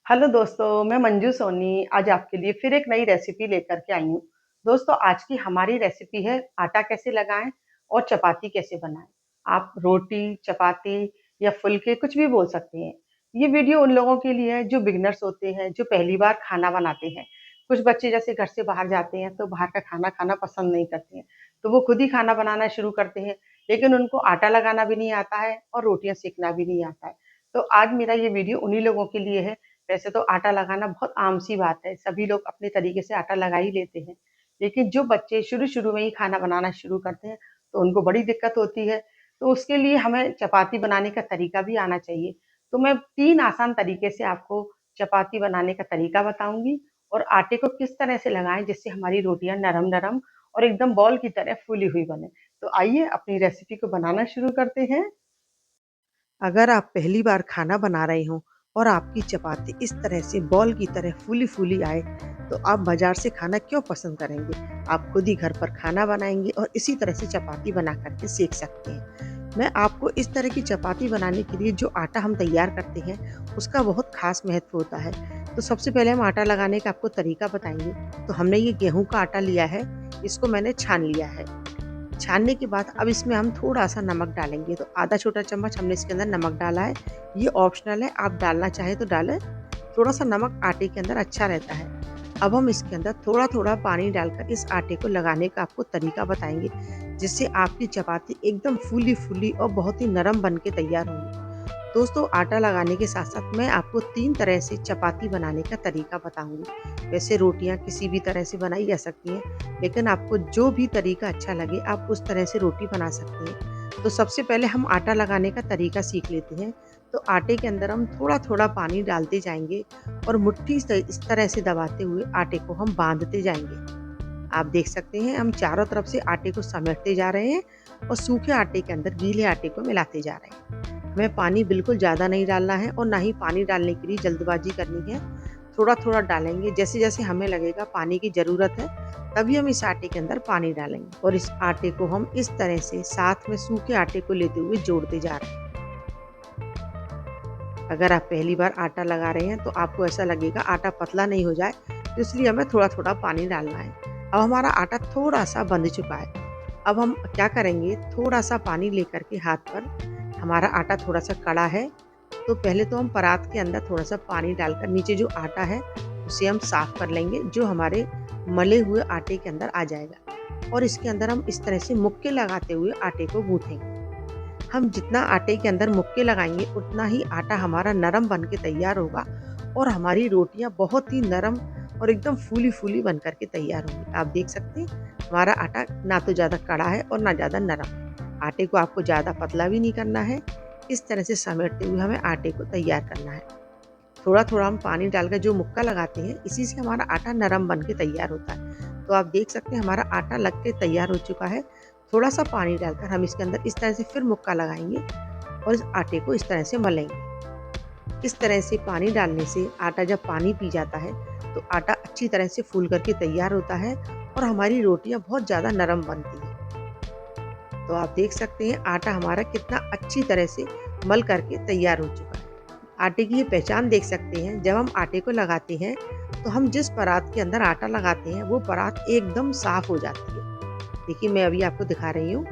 Hello दोस्तों, मैं मंजू सोनी आज आपके लिए फिर एक नई रेसिपी लेकर के आई हूँ। दोस्तों, आज की हमारी रेसिपी है आटा कैसे लगाएं और चपाती कैसे बनाएं। आप रोटी, चपाती या फुलके कुछ भी बोल सकते हैं। ये वीडियो उन लोगों के लिए है जो बिगिनर्स होते हैं, जो पहली बार खाना बनाते हैं। कुछ बच्चे जैसे घर से बाहर जाते हैं तो बाहर का खाना खाना पसंद नहीं करते हैं, तो वो खुद ही खाना बनाना शुरू करते हैं, लेकिन उनको आटा लगाना भी नहीं आता है और रोटियां सेकना भी नहीं आता है। तो आज मेरा ये वीडियो उन्हीं लोगों के लिए है। वैसे तो आटा लगाना बहुत आम सी बात है, सभी लोग अपने तरीके से आटा लगा ही लेते हैं। लेकिन जो बच्चे शुरू-शुरू में ही खाना बनाना शुरू करते हैं, तो उनको बड़ी दिक्कत होती है। तो उसके लिए हमें चपाती बनाने का तरीका भी आना चाहिए। तो मैं 3 आसान तरीके से आपको चपाती बनाने का तरीका बताऊँगी और आटे को किस तरह से लगाएँ जिससे हमारी रोटियाँ नरम-नरम और एकदम बॉल की तरह फूली हुई बने। तो आइए अपनी रेसिपी को बनाना शुरू करते हैं। अगर आप पहली बार खाना बना रहे हो और आपकी चपाती इस तरह से बॉल की तरह फूली-फूली आए, तो आप बाज़ार से खाना क्यों पसंद करेंगे? आप खुद ही घर पर खाना बनाएँगे और इसी तरह से चपाती बना कर के सेक सकते हैं। मैं आपको इस तरह की चपाती बनाने के लिए जो आटा हम तैयार करते हैं, उसका बहुत ख़ास महत्व होता है। तो सबसे पहले हम आटा लगाने का आपको तरीका बताएँगे। तो हमने ये गेहूँ का आटा लिया है, इसको मैंने छान लिया है। छानने के बाद अब इसमें हम थोड़ा-सा नमक डालेंगे, तो आधा छोटा चम्मच हमने इसके अंदर नमक डाला है। ये ऑप्शनल है, आप डालना चाहें तो डालें। थोड़ा-सा नमक आटे के अंदर अच्छा रहता है। अब हम इसके अंदर थोड़ा-थोड़ा पानी डालकर इस आटे को लगाने का आपको तरीका बताएँगे, जिससे आपकी चपाती एकदम फूली-फूली और बहुत ही नरम बन के तैयार होंगी। दोस्तों, आटा लगाने के साथ-साथ मैं आपको 3 तरह से चपाती बनाने का तरीका बताऊँगी। वैसे रोटियाँ किसी भी तरह से बनाई जा सकती हैं, लेकिन आपको जो भी तरीका अच्छा लगे, आप उस तरह से रोटी बना सकते हैं। तो सबसे पहले हम आटा लगाने का तरीका सीख लेते हैं। तो आटे के अंदर हम थोड़ा-थोड़ा पानी डालते जाएँगे और मुट्ठी से इस तरह से दबाते हुए आटे को हम बाँधते जाएँगे। आप देख सकते हैं, हम चारों तरफ से आटे को समेटते जा रहे हैं और सूखे आटे के अंदर गीले आटे को मिलाते जा रहे हैं। हमें पानी बिल्कुल ज़्यादा नहीं डालना है और ना ही पानी डालने के लिए जल्दबाजी करनी है। थोड़ा-थोड़ा डालेंगे, जैसे-जैसे हमें लगेगा पानी की ज़रूरत है, तभी हम इस आटे के अंदर पानी डालेंगे और इस आटे को हम इस तरह से साथ में सूखे आटे को लेते हुए जोड़ते जा रहे हैं। अगर आप पहली बार आटा लगा रहे हैं तो आपको ऐसा लगेगा आटा पतला नहीं हो जाए, तो इसलिए हमें थोड़ा-थोड़ा पानी डालना है। अब हमारा आटा थोड़ा-सा बंध चुका है। अब हम क्या करेंगे, थोड़ा-सा पानी लेकर के हाथ पर, हमारा आटा थोड़ा-सा कड़ा है, तो पहले तो हम परात के अंदर थोड़ा-सा पानी डालकर नीचे जो आटा है, उसे हम साफ़ कर लेंगे, जो हमारे मले हुए आटे के अंदर आ जाएगा और इसके अंदर हम इस तरह से मुक्के लगाते हुए आटे को गूँथेंगे। हम जितना आटे के अंदर मुक्के लगाएँगे, उतना ही आटा हमारा नरम बन के तैयार होगा और हमारी रोटियाँ बहुत ही नरम और एकदम फूली-फूली बन कर के तैयार होंगी। आप देख सकते हैं, हमारा आटा ना तो ज़्यादा कड़ा है और ना ज़्यादा नरम। आटे को आपको ज़्यादा पतला भी नहीं करना है, इस तरह से समेटते हुए हमें आटे को तैयार करना है। थोड़ा-थोड़ा हम पानी डालकर जो मुक्का लगाते हैं, इसी से हमारा आटा नरम बन के तैयार होता है। तो आप देख सकते हैं, हमारा आटा लग के तैयार हो चुका है। थोड़ा-सा पानी डालकर हम इसके अंदर इस तरह से फिर मुक्का लगाएँगे और इस आटे को इस तरह से मलेंगे। इस तरह से पानी डालने से आटा जब पानी पी जाता है, तो आटा अच्छी तरह से फूल कर के तैयार होता है और हमारी रोटियाँ बहुत ज़्यादा नरम बनती हैं। तो आप देख सकते हैं, आटा हमारा कितना अच्छी तरह से मल करके तैयार हो चुका है। आटे की ये पहचान देख सकते हैं, जब हम आटे को लगाते हैं, तो हम जिस परात के अंदर आटा लगाते हैं, वो परात एकदम साफ़ हो जाती है। देखिए, मैं अभी आपको दिखा रही हूँ।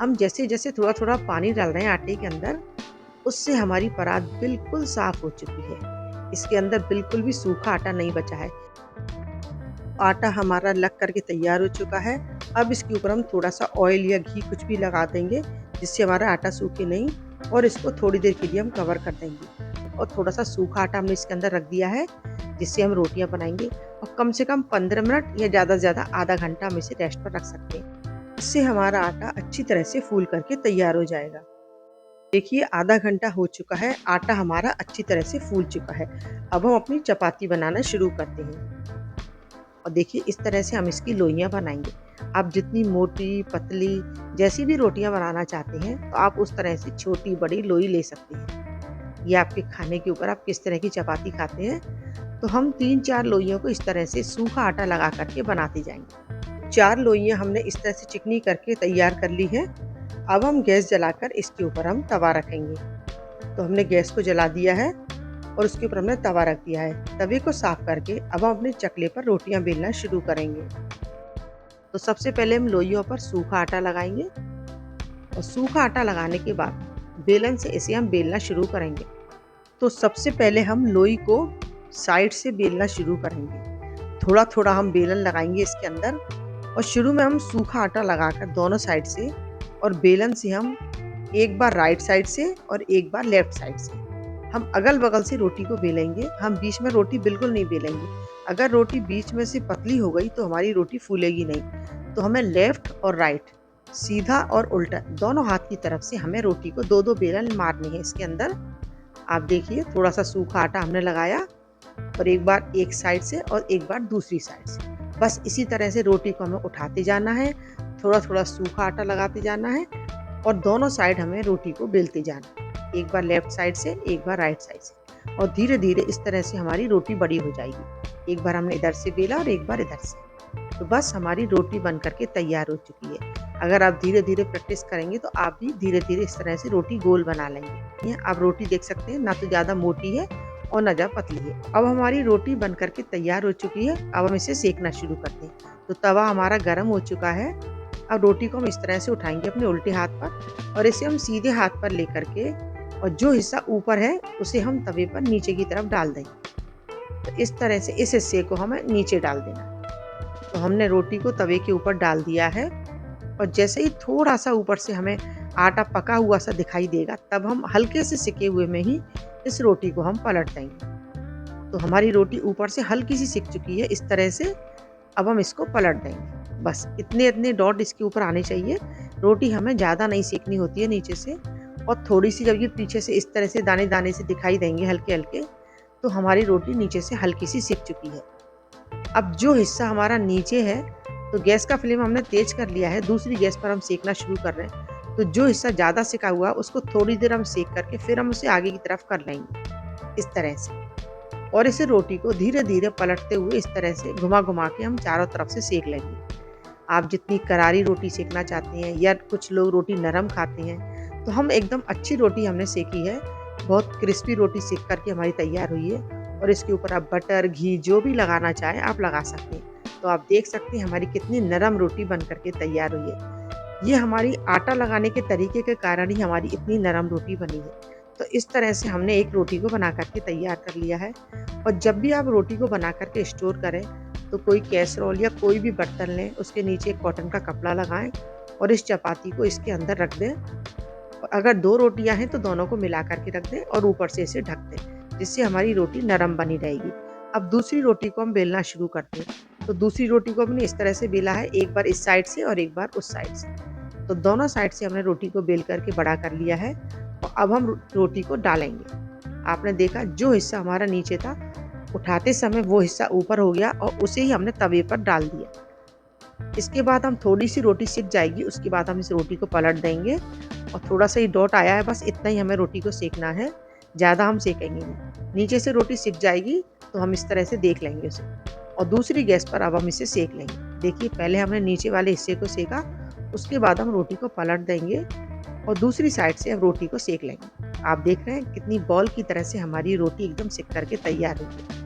हम जैसे-जैसे थोड़ा-थोड़ा पानी डाल रहे हैं आटे के अंदर, उससे हमारी परात बिल्कुल साफ़ हो चुकी है। इसके अंदर बिल्कुल भी सूखा आटा नहीं बचा है। आटा हमारा लग कर के तैयार हो चुका है। अब इसके ऊपर हम थोड़ा-सा ऑयल या घी कुछ भी लगा देंगे, जिससे हमारा आटा सूखे नहीं और इसको थोड़ी देर के लिए हम कवर कर देंगे। और थोड़ा-सा सूखा आटा हमने इसके अंदर रख दिया है, जिससे हम रोटियाँ बनाएँगे और कम से कम 15 मिनट या ज़्यादा से ज़्यादा आधा घंटा हम इसे रेस्ट पर रख सकते हैं। इससे हमारा आटा अच्छी तरह से फूल कर के तैयार हो जाएगा। देखिए, आधा घंटा हो चुका है, आटा हमारा अच्छी तरह से फूल चुका है। अब हम अपनी चपाती बनाना शुरू करते हैं। और देखिए, इस तरह से हम इसकी लोइयाँ बनाएँगे। आप जितनी मोटी, पतली जैसी भी रोटियाँ बनाना चाहते हैं, तो आप उस तरह से छोटी-बड़ी लोई ले सकते हैं। ये आपके खाने के ऊपर, आप किस तरह की चपाती खाते हैं। तो हम 3-4 लोइयों को इस तरह से सूखा आटा लगा कर के बनाते जाएँगे। 4 लोइयाँ हमने इस तरह से चिकनी करके तैयार कर ली हैं। अब हम गैस जलाकर इसके ऊपर हम तवा रखेंगे। तो हमने गैस को जला दिया है और उसके ऊपर हमने तवा रख दिया है। तवे को साफ करके अब हम अपने चकले पर रोटियां बेलना शुरू करेंगे। तो सबसे पहले हम लोइयों पर सूखा आटा लगाएंगे और सूखा आटा लगाने के बाद बेलन से इसे हम बेलना शुरू करेंगे। तो सबसे पहले हम लोई को साइड से बेलना शुरू करेंगे। थोड़ा थोड़ा हम बेलन लगाएंगे इसके अंदर और शुरू में हम सूखा आटा लगाकर दोनों साइड से और बेलन से हम एक बार राइट साइड से और एक बार लेफ्ट साइड से हम अगल बगल से रोटी को बेलेंगे। हम बीच में रोटी बिल्कुल नहीं बेलेंगे। अगर रोटी बीच में से पतली हो गई तो हमारी रोटी फूलेगी नहीं। तो हमें लेफ्ट और राइट, सीधा और उल्टा, दोनों हाथ की तरफ से हमें रोटी को दो दो बेलन मारनी है इसके अंदर। आप देखिए थोड़ा सा सूखा आटा हमने लगाया और एक बार एक साइड से और एक बार दूसरी साइड से। बस इसी तरह से रोटी को हमें उठाते जाना है, थोड़ा थोड़ा सूखा आटा लगाते जाना है और दोनों साइड हमें रोटी को बेलते जाना है। एक बार लेफ्ट साइड से, एक बार राइट साइड से, और धीरे धीरे इस तरह से हमारी रोटी बड़ी हो जाएगी। एक बार हमने इधर से बेला और एक बार इधर से। तो बस हमारी रोटी बन करके तैयार हो चुकी है। अगर आप धीरे धीरे प्रैक्टिस करेंगे तो आप भी धीरे धीरे इस तरह से रोटी गोल बना लेंगे। आप रोटी देख सकते हैं, ना तो ज़्यादा मोटी है और ना ज़्यादा पतली है। अब हमारी रोटी बन करके तैयार हो चुकी है। अब हम इसे सेकना शुरू करते हैं। तो तवा हमारा गर्म हो चुका है। अब रोटी को हम इस तरह से उठाएंगे अपने उल्टे हाथ पर और इसे हम सीधे हाथ पर लेकर के और जो हिस्सा ऊपर है उसे हम तवे पर नीचे की तरफ डाल देंगे। तो इस तरह से इस हिस्से को हमें नीचे डाल देना है। तो हमने रोटी को तवे के ऊपर डाल दिया है और जैसे ही थोड़ा सा ऊपर से हमें आटा पका हुआ सा दिखाई देगा तब हम हल्के से सिके हुए में ही इस रोटी को हम पलट देंगे। तो हमारी रोटी ऊपर से हल्की सी सिक चुकी है इस तरह से। अब हम इसको पलट देंगे। बस इतने इतने डॉट इसके ऊपर आने चाहिए। रोटी हमें ज़्यादा नहीं सेकनी होती है नीचे से। और थोड़ी सी जब ये पीछे से इस तरह से दाने दाने से दिखाई देंगे हल्के हल्के, तो हमारी रोटी नीचे से हल्की सी सिक चुकी है। अब जो हिस्सा हमारा नीचे है तो गैस का फ्लेम हमने तेज कर लिया है, दूसरी गैस पर हम सेकना शुरू कर रहे हैं। तो जो हिस्सा ज़्यादा सिका हुआ उसको थोड़ी देर हम सेक करके फिर हम उसे आगे की तरफ कर लेंगे इस तरह से। और इसे रोटी को धीरे धीरे पलटते हुए इस तरह से घुमा घुमा के हम चारों तरफ से सेक लेंगे। आप जितनी करारी रोटी सेकना चाहते हैं या कुछ लोग रोटी नरम खाते हैं, तो हम एकदम अच्छी रोटी हमने सेकी है। बहुत क्रिस्पी रोटी सेक करके हमारी तैयार हुई है। और इसके ऊपर आप बटर, घी जो भी लगाना चाहें आप लगा सकते हैं। तो आप देख सकते हैं हमारी कितनी नरम रोटी बन करके तैयार हुई है। ये हमारी आटा लगाने के तरीके के कारण ही हमारी इतनी नरम रोटी बनी है। तो इस तरह से हमने एक रोटी को बना करके तैयार कर लिया है। और जब भी आप रोटी को बना करके स्टोर करें तो कोई कैसरोल या कोई भी बर्तन लें, उसके नीचे एक कॉटन का कपड़ा लगाएं और इस चपाती को इसके अंदर रख दें। और अगर 2 रोटियां हैं तो दोनों को मिला करके रख दें और ऊपर से इसे ढक दें, जिससे हमारी रोटी नरम बनी रहेगी। अब दूसरी रोटी को हम बेलना शुरू करते हैं। तो दूसरी रोटी को हमने इस तरह से बेला है, एक बार इस साइड से और एक बार उस साइड से। तो दोनों साइड से हमने रोटी को बेल करके बड़ा कर लिया है। और अब हम रोटी को डालेंगे। आपने देखा जो हिस्सा हमारा नीचे था उठाते समय वो हिस्सा ऊपर हो गया और उसे ही हमने तवे पर डाल दिया। इसके बाद हम थोड़ी सी रोटी सिक जाएगी, उसके बाद हम इस रोटी को पलट देंगे। और थोड़ा सा ही डॉट आया है, बस इतना ही हमें रोटी को सेकना है, ज़्यादा हम सेकेंगे नहीं। नीचे से रोटी सिक जाएगी तो हम इस तरह से देख लेंगे उसे और दूसरी गैस पर अब हम इसे सेक लेंगे। देखिए पहले हमने नीचे वाले हिस्से को सेका, उसके बाद हम रोटी को पलट देंगे और दूसरी साइड से अब रोटी को सेक लेंगे। आप देख रहे हैं कितनी बॉल की तरह से हमारी रोटी एकदम सिक करके तैयार हो गई।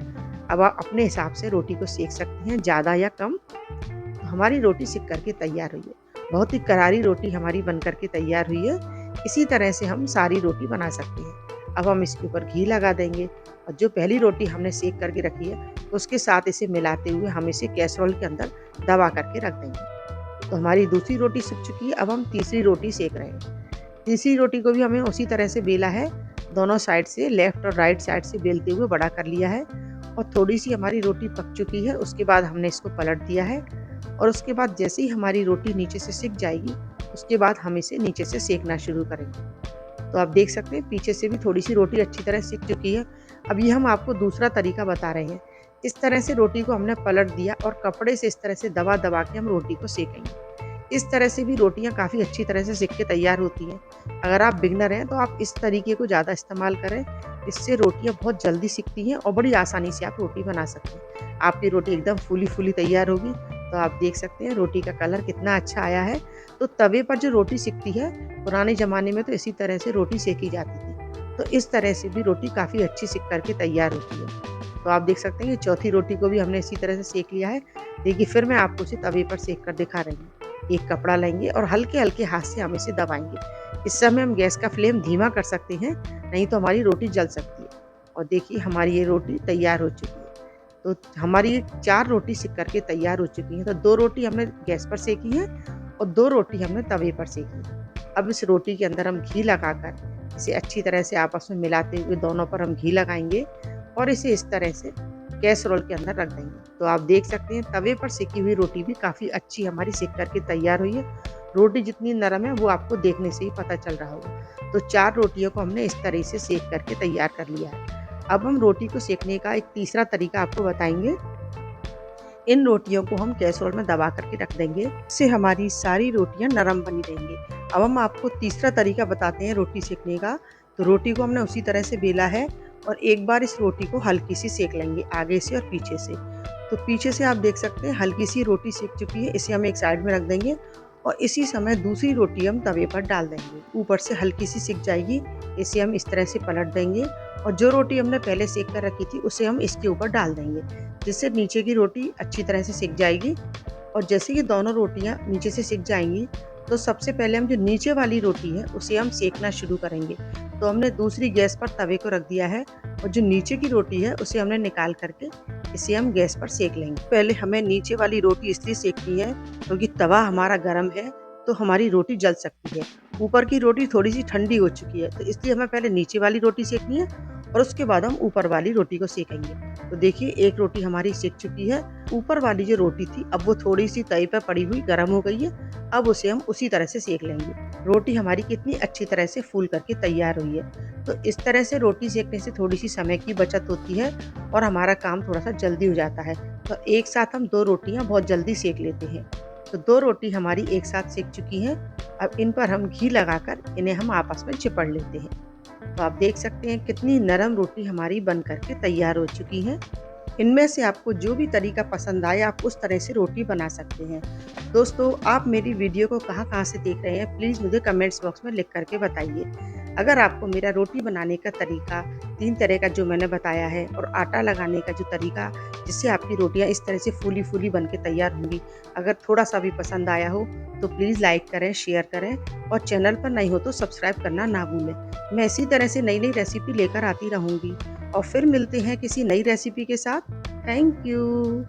अब आप अपने हिसाब से रोटी को सेक सकते हैं, ज़्यादा या कम। तो हमारी रोटी सिक करके तैयार हुई है। बहुत ही करारी रोटी हमारी बन करके तैयार हुई है। इसी तरह से हम सारी रोटी बना सकते हैं। अब हम इसके ऊपर घी लगा देंगे और जो पहली रोटी हमने सेक करके रखी है उसके साथ इसे मिलाते हुए हम इसे कैसरोल के अंदर दबा करके रख देंगे। तो हमारी दूसरी रोटी सिक चुकी है। अब हम तीसरी रोटी सेक रहे हैं। तीसरी रोटी को भी हमें उसी तरह से बेला है, दोनों साइड से लेफ्ट और राइट साइड से बेलते हुए बड़ा कर लिया है। और थोड़ी सी हमारी रोटी पक चुकी है, उसके बाद हमने इसको पलट दिया है। और उसके बाद जैसे ही हमारी रोटी नीचे से सिक जाएगी उसके बाद हम इसे नीचे से सेकना शुरू करेंगे। तो आप देख सकते हैं पीछे से भी थोड़ी सी रोटी अच्छी तरह सिक चुकी है। अब ये हम आपको दूसरा तरीका बता रहे हैं। इस तरह से रोटी को हमने पलट दिया और कपड़े से इस तरह से दबा दबा के हम रोटी को सेकेंगे। इस तरह से भी रोटियां काफ़ी अच्छी तरह से सिक के तैयार होती हैं। अगर आप बिगनर हैं तो आप इस तरीके को ज़्यादा इस्तेमाल करें, इससे रोटियां बहुत जल्दी सिकती हैं और बड़ी आसानी से आप रोटी बना सकते हैं। आपकी रोटी एकदम फूली फूली तैयार होगी। तो आप देख सकते हैं रोटी का कलर कितना अच्छा आया है। तो तवे पर जो रोटी सिकती है, पुराने ज़माने में तो इसी तरह से रोटी सेकी जाती थी। तो तो इस तरह से भी रोटी काफ़ी अच्छी सिक कर के तैयार होती है। तो आप देख सकते हैं कि चौथी रोटी को भी हमने इसी तरह से सेक लिया है। देखिए फिर मैं आपको इसे तवे पर सेक कर दिखा रही हूँ। एक कपड़ा लेंगे और हल्के-हल्के हाथ से हम इसे दबाएँगे। इस समय हम गैस का फ्लेम धीमा कर सकते हैं, नहीं तो हमारी रोटी जल सकती है। और देखिए हमारी ये रोटी तैयार हो चुकी है। तो हमारी 4 रोटी सिक कर के तैयार हो चुकी हैं। तो 2 रोटी हमने गैस पर सेकी है और 2 रोटी हमने तवे पर सेकी है। अब इस रोटी के अंदर हम घी लगाकर इसे अच्छी तरह से आपस में मिलाते हुए दोनों पर हम घी लगाएँगे और इसे इस तरह से कैसरोल के अंदर रख देंगे। तो आप देख सकते हैं तवे पर सेकी हुई रोटी भी काफ़ी अच्छी हमारी सिक कर के तैयार हुई है। रोटी जितनी नरम है वो आपको देखने से ही पता चल रहा होगा। तो 4 रोटियों को हमने इस तरह से सेक करके तैयार कर लिया है। अब हम रोटी को सेकने का एक तीसरा तरीका आपको बताएँगे। इन रोटियों को हम कैसरोल में दबा करके रख देंगे, इससे हमारी सारी रोटियां नरम बनी रहेंगी। अब हम आपको तीसरा तरीका बताते हैं रोटी सेकने का। तो रोटी को हमने उसी तरह से बेला है और एक बार इस रोटी को हल्की सी सेक लेंगे आगे से और पीछे से। तो पीछे से आप देख सकते हैं हल्की सी रोटी सेक चुकी है, इसे हम एक साइड में रख देंगे और इसी समय दूसरी रोटी हम तवे पर डाल देंगे। ऊपर से हल्की सी सिक जाएगी, इसे हम इस तरह से पलट देंगे और जो रोटी हमने पहले सेक कर रखी थी उसे हम इसके ऊपर डाल देंगे, जिससे नीचे की रोटी अच्छी तरह से सिक जाएगी। और जैसे ये दोनों रोटियां नीचे से सिक जाएंगी तो सबसे पहले हम जो नीचे वाली रोटी है उसे हम सेकना शुरू करेंगे। तो हमने दूसरी गैस पर तवे को रख दिया है और जो नीचे की रोटी है उसे हमने निकाल करके इसे हम गैस पर सेक लेंगे। पहले हमें नीचे वाली रोटी इसलिए सेकनी है क्योंकि तवा हमारा गर्म है, तो हमारी रोटी जल सकती है। ऊपर की रोटी थोड़ी सी ठंडी हो चुकी है, तो इसलिए हमें पहले नीचे वाली रोटी सेकनी है और उसके बाद हम ऊपर वाली रोटी को सेकेंगे। तो देखिए एक रोटी हमारी सेक चुकी है। ऊपर वाली जो रोटी थी अब वो थोड़ी सी तवे पर पड़ी हुई गर्म हो गई है। अब उसे हम उसी तरह से सेक लेंगे। रोटी हमारी कितनी अच्छी तरह से फूल करके तैयार हुई है। तो इस तरह से रोटी सेकने से थोड़ी सी समय की बचत होती है और हमारा काम थोड़ा सा जल्दी हो जाता है। तो एक साथ हम 2 रोटियां बहुत जल्दी सेक लेते हैं। तो 2 रोटी हमारी एक साथ सेक चुकी हैं। अब इन पर हम घी लगाकर इन्हें हम आपस में चिपड़ लेते हैं। तो आप देख सकते हैं कितनी नरम रोटी हमारी बन करके तैयार हो चुकी है। इनमें से आपको जो भी तरीका पसंद आए आप उस तरह से रोटी बना सकते हैं। दोस्तों आप मेरी वीडियो को कहाँ-कहाँ से देख रहे हैं प्लीज़ मुझे कमेंट्स बॉक्स में लिख करके बताइए। अगर आपको मेरा रोटी बनाने का तरीका 3 तरह का जो मैंने बताया है और आटा लगाने का जो तरीका जिससे आपकी रोटियाँ इस तरह से फूली-फूली बन के तैयार होंगी, अगर थोड़ा-सा भी पसंद आया हो तो प्लीज़ लाइक करें, शेयर करें और चैनल पर नए हो तो सब्सक्राइब करना ना भूलें। मैं इसी तरह से नई-नई रेसिपी लेकर आती रहूँगी और फिर मिलते हैं किसी नई रेसिपी के साथ। Thank you.